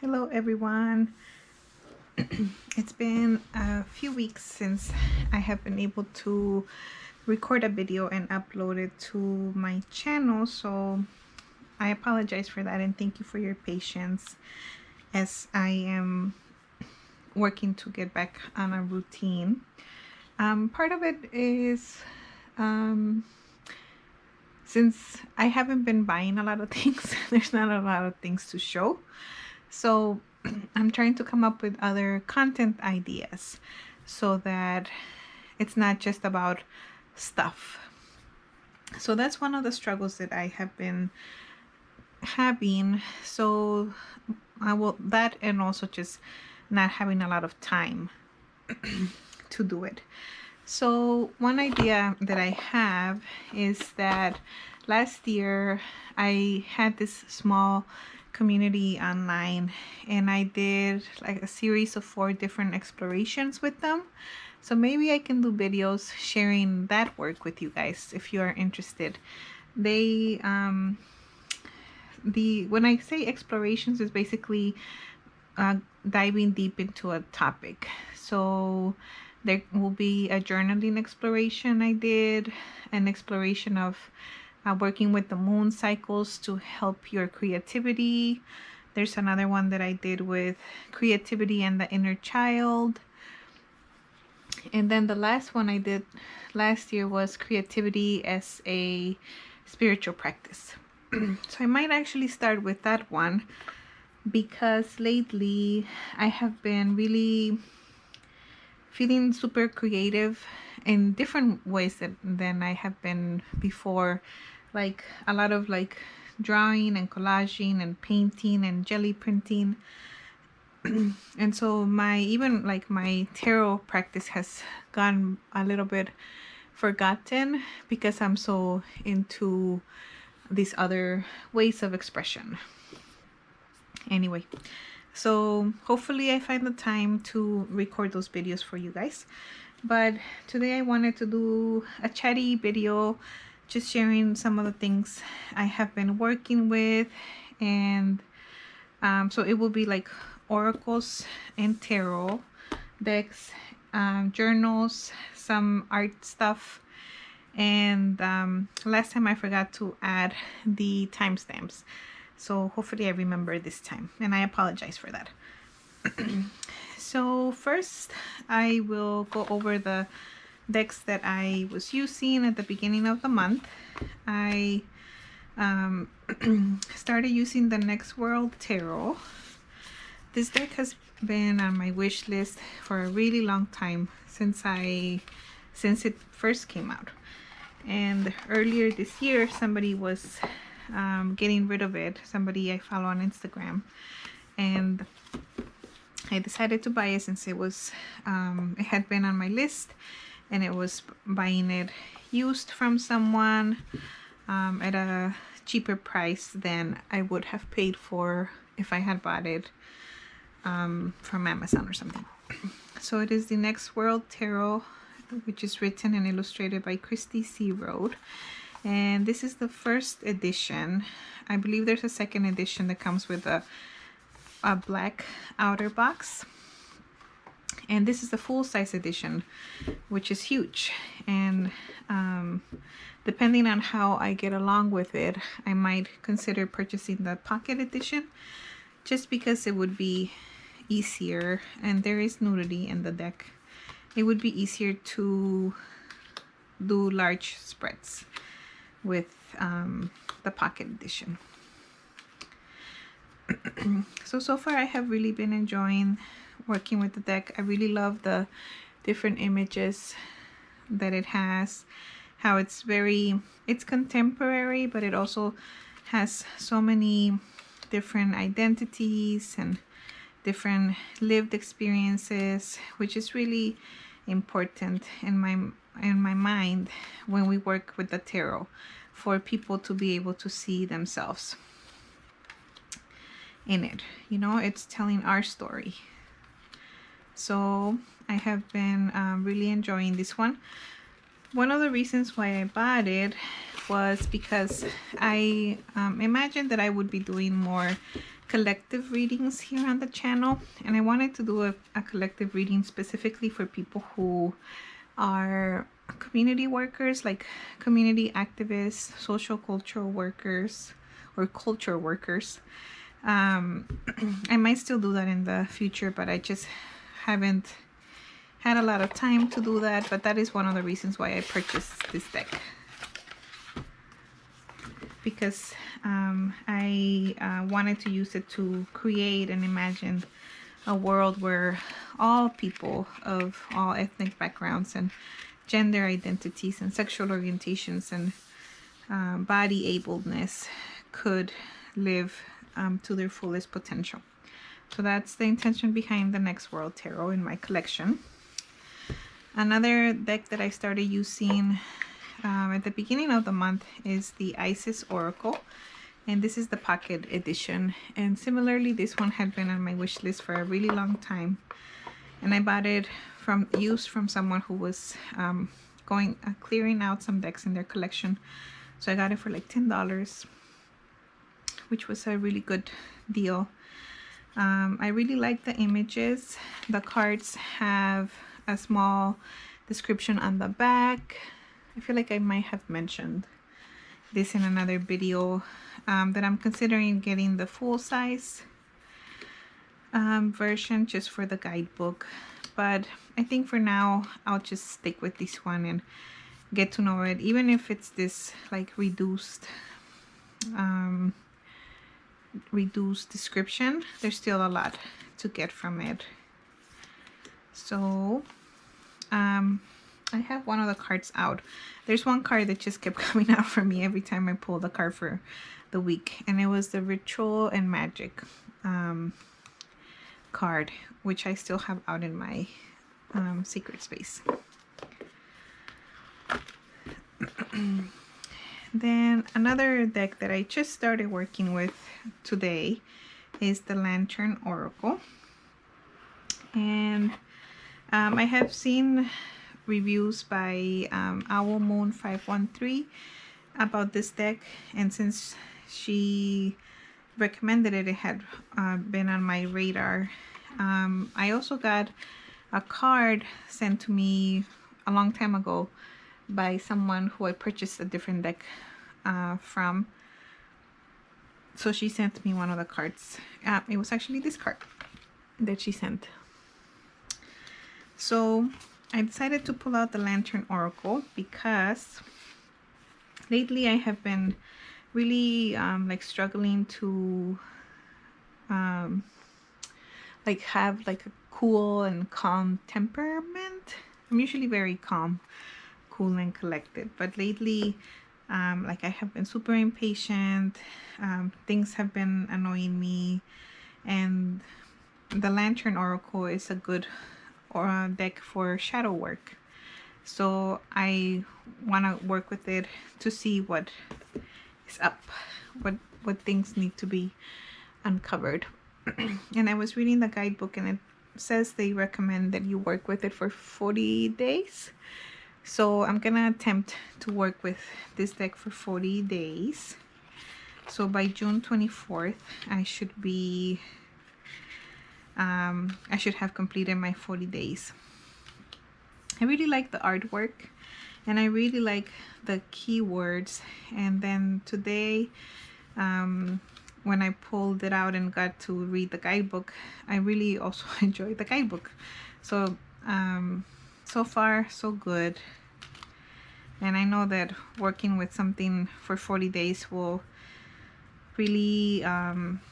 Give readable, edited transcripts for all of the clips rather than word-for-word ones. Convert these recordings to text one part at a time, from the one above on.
Hello everyone. It's been a few weeks since I have been able to record a video and upload it to my channel, so I apologize for that and thank you for your patience as I am working to get back on a routine. Part of it is since I haven't been buying a lot of things, there's not a lot of things to show. So I'm trying to come up with other content ideas so that it's not just about stuff. So that's one of the struggles that I have been having. So I will that, and also just not having a lot of time to do it. So one idea that I have is that last year I had this small community online and I did like a series of 4 different explorations with them. So maybe I can do videos sharing that work with you guys if you are interested. They when I say explorations, is basically diving deep into a topic. So there will be a journaling exploration I did, an exploration of working with the moon cycles to help your creativity. There's another one that I did with creativity and the inner child. And then the last one I did last year was creativity as a spiritual practice. So I might actually start with that one because lately I have been really feeling super creative in different ways than I have been before. Like a lot of like drawing and collaging and painting and jelly printing. And so my tarot practice has gone a little bit forgotten because I'm so into these other ways of expression. Anyway, so hopefully I find the time to record those videos for you guys. But today I wanted to do a chatty video, just sharing some of the things I have been working with. And so it will be like oracles and tarot decks, journals, some art stuff. And last time I forgot to add the timestamps, so hopefully I remember this time, and I apologize for that. So first I will go over the decks that I was using at the beginning of the month. I started using the Next World Tarot. This deck has been on my wish list for a really long time, since it first came out. And earlier this year somebody was getting rid of it, somebody I follow on Instagram, and I decided to buy it since it was it had been on my list, and it was buying it used from someone at a cheaper price than I would have paid for if I had bought it from Amazon or something. So it is the Next World Tarot, which is written and illustrated by Christy C. Road. And this is the first edition. I believe there's a second edition that comes with a black outer box. And this is the full-size edition, which is huge. And depending on how I get along with it, I might consider purchasing the pocket edition, just because it would be easier, and there is nudity in the deck. It would be easier to do large spreads with the pocket edition. So far I have really been enjoying working with the deck. I really love the different images that it has, how it's contemporary, but it also has so many different identities and different lived experiences, which is really important in my mind when we work with the tarot, for people to be able to see themselves in it. You know, it's telling our story. So I have been really enjoying this one. One of the reasons why I bought it was because I imagined that I would be doing more collective readings here on the channel, and I wanted to do a collective reading specifically for people who are community workers, like community activists, social cultural workers, or culture workers. I might still do that in the future, but I just haven't had a lot of time to do that. But that is one of the reasons why I purchased this deck, because I wanted to use it to create and imagine a world where all people of all ethnic backgrounds and gender identities and sexual orientations and body ableness could live to their fullest potential. So that's the intention behind the Next World Tarot in my collection. Another deck that I started using at the beginning of the month is the Isis Oracle, and this is the pocket edition. And similarly, this one had been on my wish list for a really long time, and I bought it used from someone who was clearing out some decks in their collection. So I got it for like $10, which was a really good deal. I really like the images. The cards have a small description on the back. I feel like I might have mentioned this in another video, that I'm considering getting the full size version just for the guidebook, but I think for now I'll just stick with this one and get to know it. Even if it's this like reduced description, there's still a lot to get from it. So I have one of the cards out. There's one card that just kept coming out for me every time I pulled the card for the week, and it was the Ritual and Magic card, which I still have out in my secret space. Then another deck that I just started working with today is the Lantern Oracle, and I have seen reviews by Owl Moon 513 about this deck, and since she recommended it, it had been on my radar. I also got a card sent to me a long time ago by someone who I purchased a different deck from. So she sent me one of the cards. It was actually this card that she sent. So I decided to pull out the Lantern Oracle because lately I have been really like struggling to like have like a cool and calm temperament. I'm usually very calm, cool and collected, but lately like I have been super impatient. Things have been annoying me, and the Lantern Oracle is a good deck for shadow work. So I want to work with it to see what is up, what things need to be uncovered. And I was reading the guidebook, and it says they recommend that you work with it for 40 days. So I'm gonna attempt to work with this deck for 40 days. So by June 24th, I should be I should have completed my 40 days. I really like the artwork, and I really like the keywords. And then today, when I pulled it out and got to read the guidebook, I really also enjoyed the guidebook. So so far so good, and I know that working with something for 40 days will really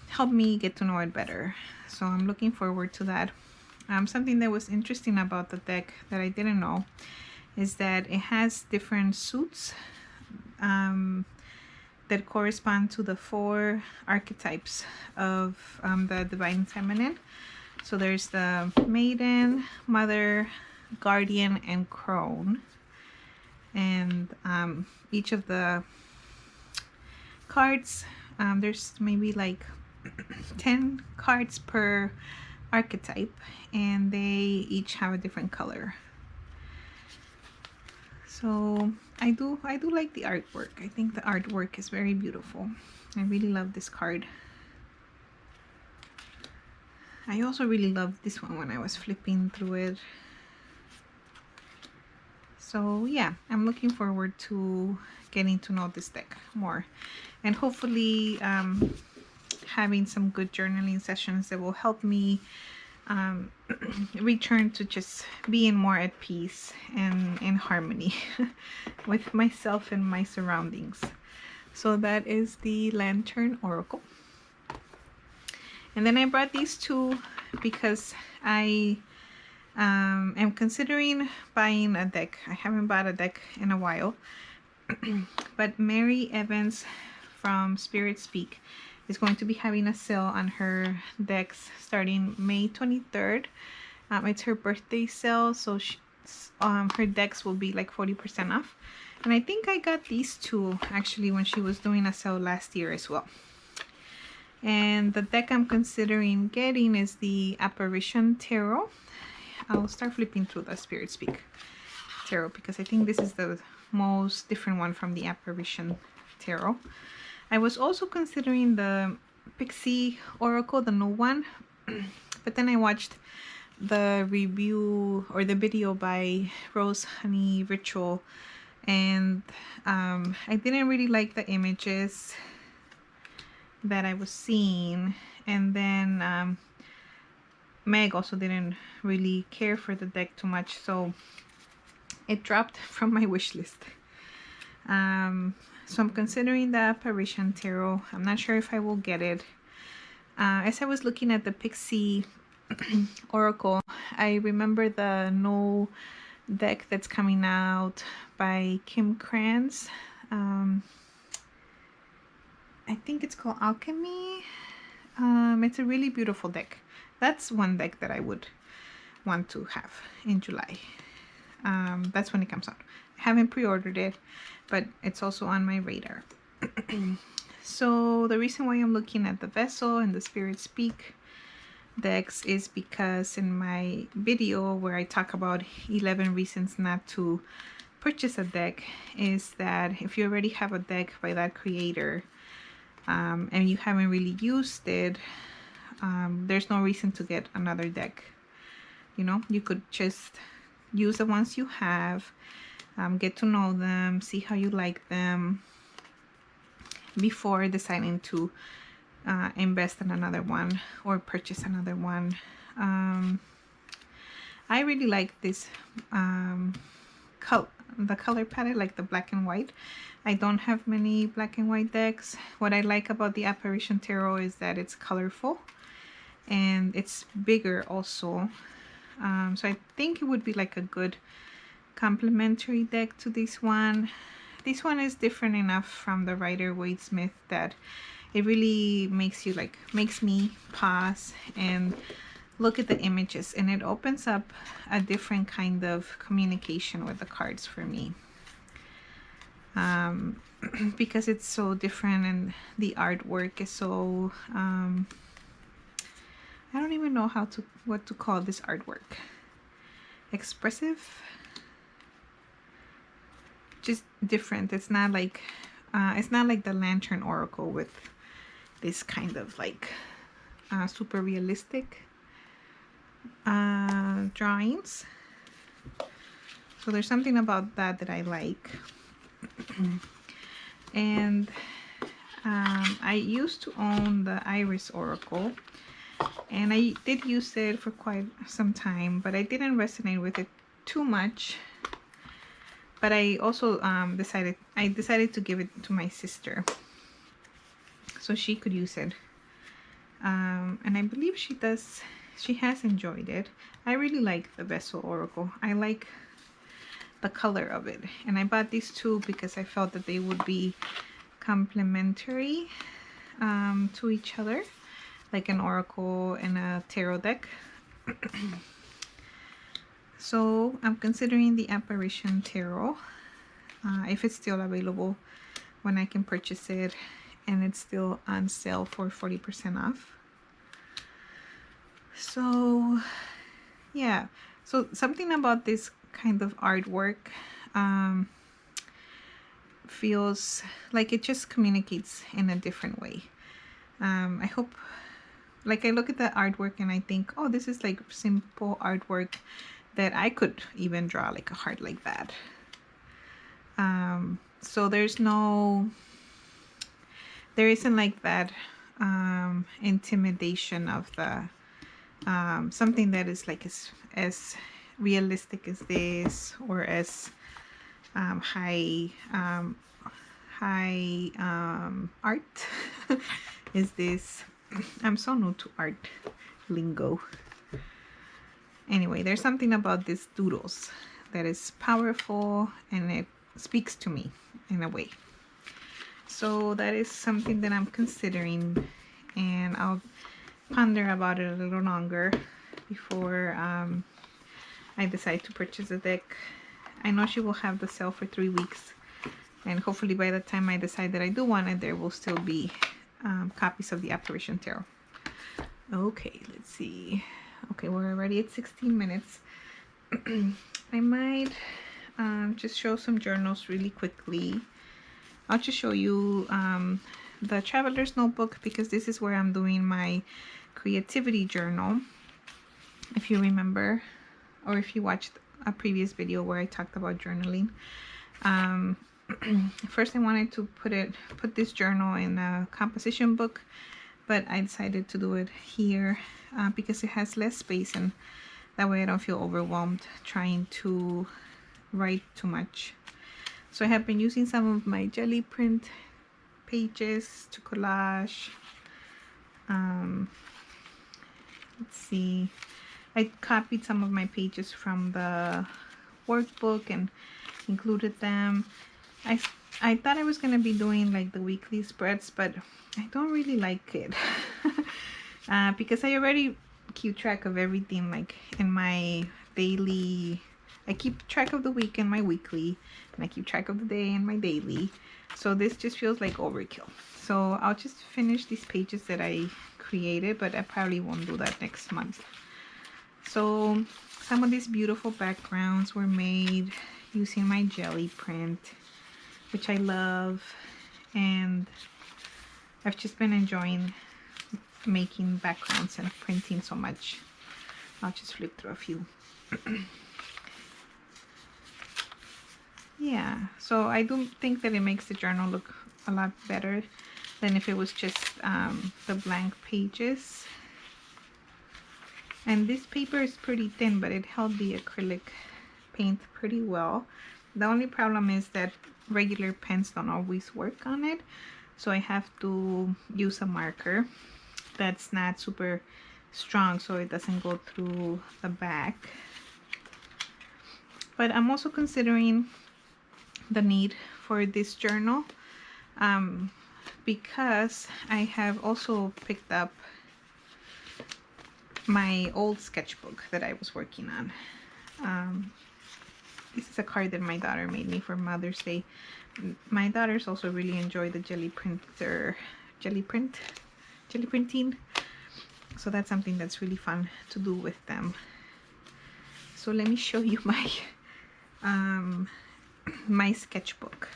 help me get to know it better. So I'm looking forward to that. Something that was interesting about the deck that I didn't know is that it has different suits that correspond to the 4 archetypes of the Divine Feminine. So there's the Maiden, Mother, Guardian, and Crone. And each of the cards, there's maybe like 10 cards per archetype, and they each have a different color. So I do like the artwork. I think the artwork is very beautiful. I really love this card. I also really loved this one when I was flipping through it. So yeah, I'm looking forward to getting to know this deck more, and hopefully having some good journaling sessions that will help me return to just being more at peace and in harmony with myself and my surroundings. So that is the Lantern Oracle. And then I brought these two because I am considering buying a deck. I haven't bought a deck in a while. But Mary Evans from Spirit Speak is going to be having a sale on her decks starting May 23rd. It's her birthday sale, so her decks will be like 40% off. And I think I got these two actually when she was doing a sale last year as well. And the deck I'm considering getting is the Apparition Tarot. I'll start flipping through the Spirit Speak Tarot because I think this is the most different one from the Apparition Tarot. I was also considering the Pixie Oracle, the new one, but then I watched the review or the video by Rose Honey Ritual, and I didn't really like the images that I was seeing, and then Meg also didn't really care for the deck too much, so it dropped from my wish list. So I'm considering the Apparition Tarot. I'm not sure if I will get it. As I was looking at the Pixie Oracle, I remember the No deck that's coming out by Kim Krans. I think it's called Alchemy. It's a really beautiful deck. That's one deck that I would want to have in July. That's when it comes out. I haven't pre-ordered it, but it's also on my radar. So the reason why I'm looking at the Vessel and the Spirit Speak decks is because in my video where I talk about 11 reasons not to purchase a deck, is that if you already have a deck by that creator and you haven't really used it, there's no reason to get another deck. You know, you could just use the ones you have, get to know them, see how you like them before deciding to invest in another one or purchase another one. I really like this the color palette, like the black and white. I don't have many black and white decks. What I like about the Apparition Tarot is that it's colorful and it's bigger also. So I think it would be like a good complementary deck to this one. This one is different enough from the Rider-Waite Smith that it really makes me pause and look at the images, and it opens up a different kind of communication with the cards for me. Because it's so different and the artwork is so I don't even know what to call this artwork. Expressive, just different. It's not like the Lantern Oracle with this kind of like super realistic drawings. So there's something about that I like. And I used to own the Iris Oracle, and I did use it for quite some time, but I didn't resonate with it too much. But I also decided to give it to my sister so she could use it, and I believe she has enjoyed it. I really like the Vessel Oracle. I like the color of it, and I bought these two because I felt that they would be complementary to each other, like an oracle and a tarot deck. So I'm considering the Apparition Tarot, if it's still available, when I can purchase it and it's still on sale for 40% off. So yeah, so something about this kind of artwork feels like it just communicates in a different way. I hope like I look at the artwork and I think, oh, this is like simple artwork that I could even draw like a heart like that. So there isn't like that intimidation of the something that is like as realistic as this, or as high art is this. I'm so new to art lingo. Anyway, there's something about these doodles that is powerful, and it speaks to me in a way. So that is something that I'm considering, and I'll ponder about it a little longer before I decide to purchase a deck. I know she will have the sale for 3 weeks, and hopefully by the time I decide that I do want it, there will still be copies of the Apparition Tarot. Okay, let's see. Okay, we're already at 16 minutes. I might just show some journals really quickly. I'll just show you the Traveler's Notebook, because this is where I'm doing my creativity journal. If you remember, or if you watched a previous video where I talked about journaling. First I wanted to put this journal in a composition book, but I decided to do it here because it has less space, and that way I don't feel overwhelmed trying to write too much. So I have been using some of my jelly print pages to collage. Let's see, I copied some of my pages from the workbook and included them. I thought I was going to be doing like the weekly spreads, but I don't really like it because I already keep track of everything, like in my daily. I keep track of the week in my weekly, and I keep track of the day in my daily. So this just feels like overkill. So I'll just finish these pages that I created, but I probably won't do that next month. So some of these beautiful backgrounds were made using my jelly print, which I love, and I've just been enjoying making backgrounds and printing so much. I'll just flip through a few. Yeah, so I do think that it makes the journal look a lot better than if it was just the blank pages. And this paper is pretty thin, but it held the acrylic paint pretty well. The only problem is that regular pens don't always work on it, so I have to use a marker that's not super strong so it doesn't go through the back. But I'm also considering the need for this journal because I have also picked up my old sketchbook that I was working on. This is a card that my daughter made me for Mother's Day. My daughters also really enjoy the jelly printing. So that's something that's really fun to do with them. So let me show you my my sketchbook.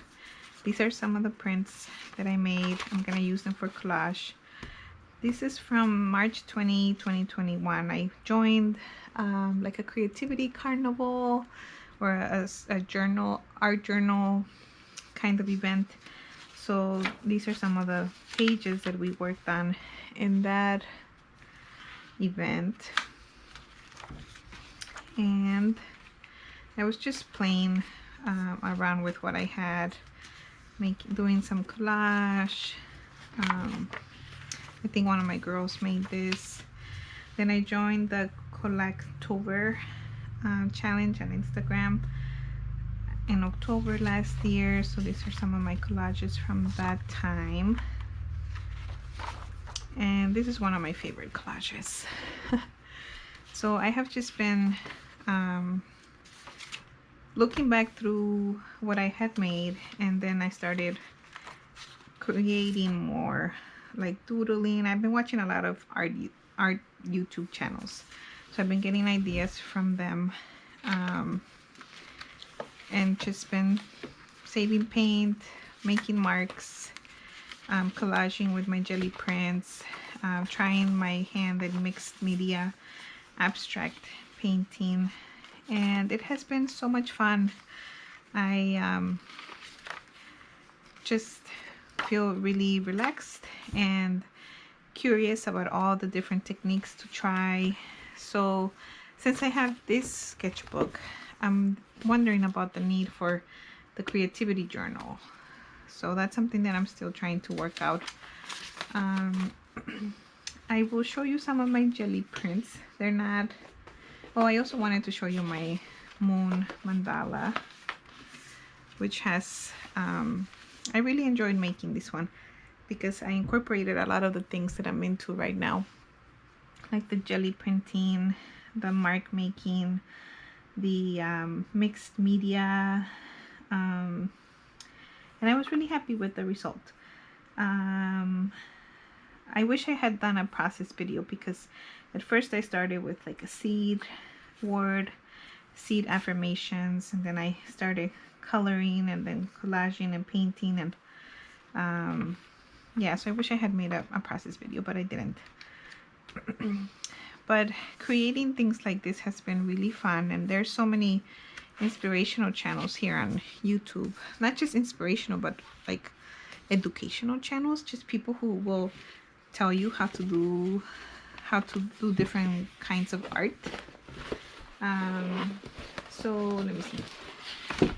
These are some of the prints that I made. I'm gonna use them for collage. This is from March 20, 2021. I joined like a creativity carnival or a art journal kind of event. So these are some of the pages that we worked on in that event. And I was just playing around with what I had, doing some collage. I think one of my girls made this. Then I joined the Collectober challenge on Instagram in October last year. So these are some of my collages from that time. And this is one of my favorite collages. So I have just been looking back through what I had made, and then I started creating more, like doodling. I've been watching a lot of art YouTube channels, so I've been getting ideas from them, and just been saving paint, making marks, collaging with my jelly prints, trying my hand in mixed media abstract painting, and it has been so much fun. I just feel really relaxed and curious about all the different techniques to try. So since I have this sketchbook, I'm wondering about the need for the creativity journal. So that's something that I'm still trying to work out. I will show you some of my jelly prints. They're not... Oh, I also wanted to show you my moon mandala, which has... I really enjoyed making this one because I incorporated a lot of the things that I'm into right now, like the jelly printing, the mark making, the mixed media, and I was really happy with the result. I wish I had done a process video because at first I started with like a seed word, seed affirmations, and then I started coloring and then collaging and painting, and yeah, so I wish I had made a process video, but I didn't. But creating things like this has been really fun, and there's so many inspirational channels here on YouTube. Not just inspirational, but like educational channels, just people who will tell you how to do different kinds of art. So let me see.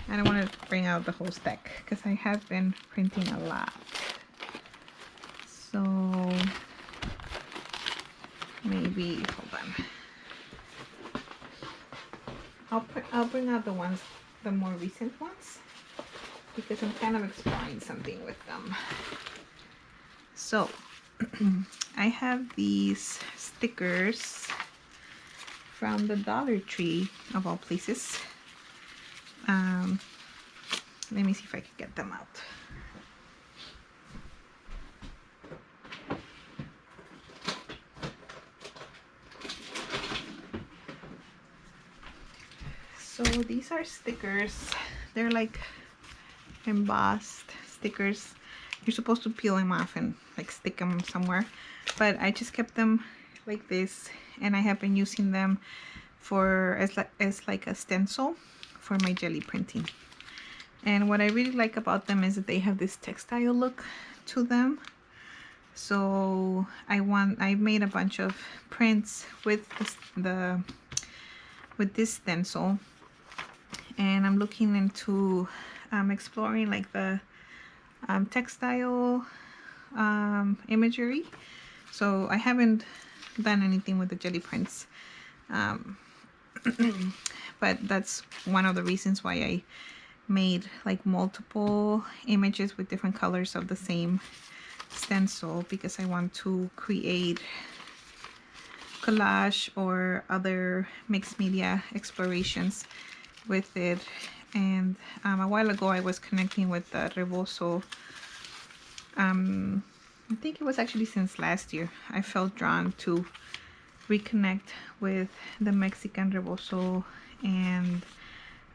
I don't want to bring out the whole stack because I have been printing a lot. So maybe, hold on. I'll bring out the ones, the more recent ones, because I'm kind of exploring something with them. So I have these stickers from the Dollar Tree of all places. Let me see if I can get them out. So these are stickers. They're like embossed stickers. You're supposed to peel them off and like stick them somewhere, but I just kept them like this, and I have been using them for as like a stencil for my jelly printing. And what I really like about them is that they have this textile look to them. So I made a bunch of prints with this stencil, and I'm looking into exploring like the textile imagery. So I haven't done anything with the jelly prints, but that's one of the reasons why I made like multiple images with different colors of the same stencil, because I want to create collage or other mixed media explorations with it. And a while ago I was connecting with the Rebozo. I think it was actually since last year I felt drawn to reconnect with the Mexican Rebozo, and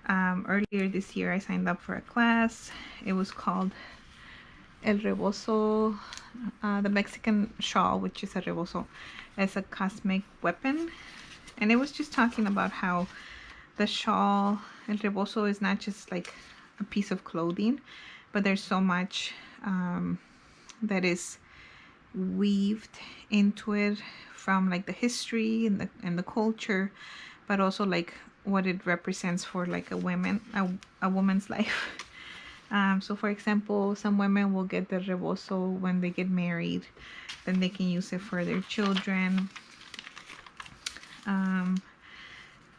earlier this year I signed up for a class. It was called El Rebozo, the Mexican shawl, which is a rebozo, as a cosmic weapon. And it was just talking about how the shawl, El Rebozo, is not just like a piece of clothing, but there's so much that is weaved into it from like the history and the culture, but also like what it represents for like a woman's life. So for example, some women will get the rebozo when they get married, then they can use it for their children.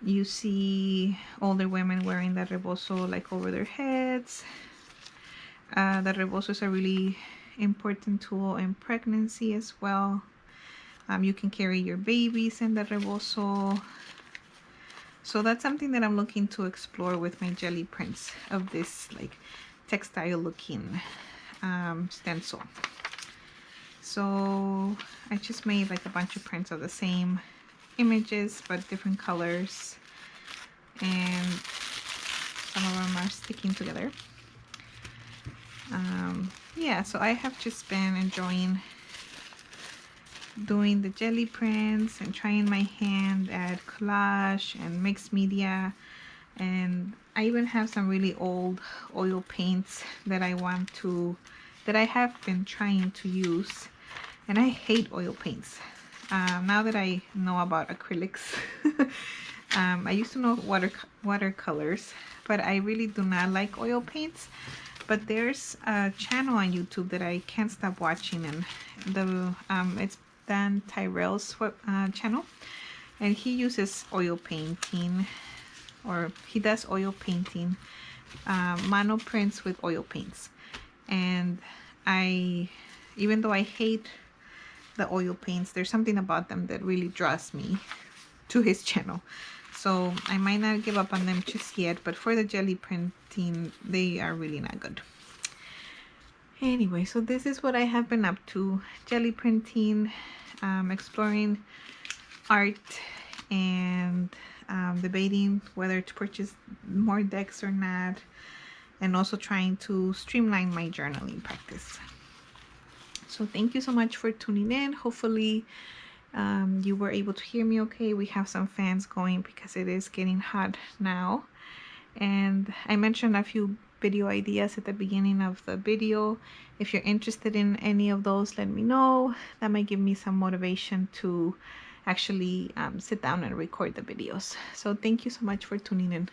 You see older women wearing the rebozo like over their heads. The rebozo is a really important tool in pregnancy as well. You can carry your babies in the rebozo. So that's something that I'm looking to explore with my jelly prints of this like textile looking stencil. So I just made like a bunch of prints of the same images but different colors, and some of them are sticking together. Yeah, so I have just been enjoying doing the jelly prints and trying my hand at collage and mixed media. And I even have some really old oil paints that I have been trying to use. And I hate oil paints. Now that I know about acrylics, I used to know watercolors, but I really do not like oil paints. But there's a channel on YouTube that I can't stop watching, and it's Dan Tyrell's channel, and he uses oil painting, or he does oil painting, mono prints with oil paints. And even though I hate the oil paints, there's something about them that really draws me to his channel. So I might not give up on them just yet, but for the jelly printing, they are really not good. Anyway, so this is what I have been up to: jelly printing, exploring art, and debating whether to purchase more decks or not, and also trying to streamline my journaling practice. So thank you so much for tuning in. Hopefully you were able to hear me okay. We have some fans going because it is getting hot now. And I mentioned a few video ideas at the beginning of the video. If you're interested in any of those, let me know. That might give me some motivation to actually sit down and record the videos. So thank you so much for tuning in.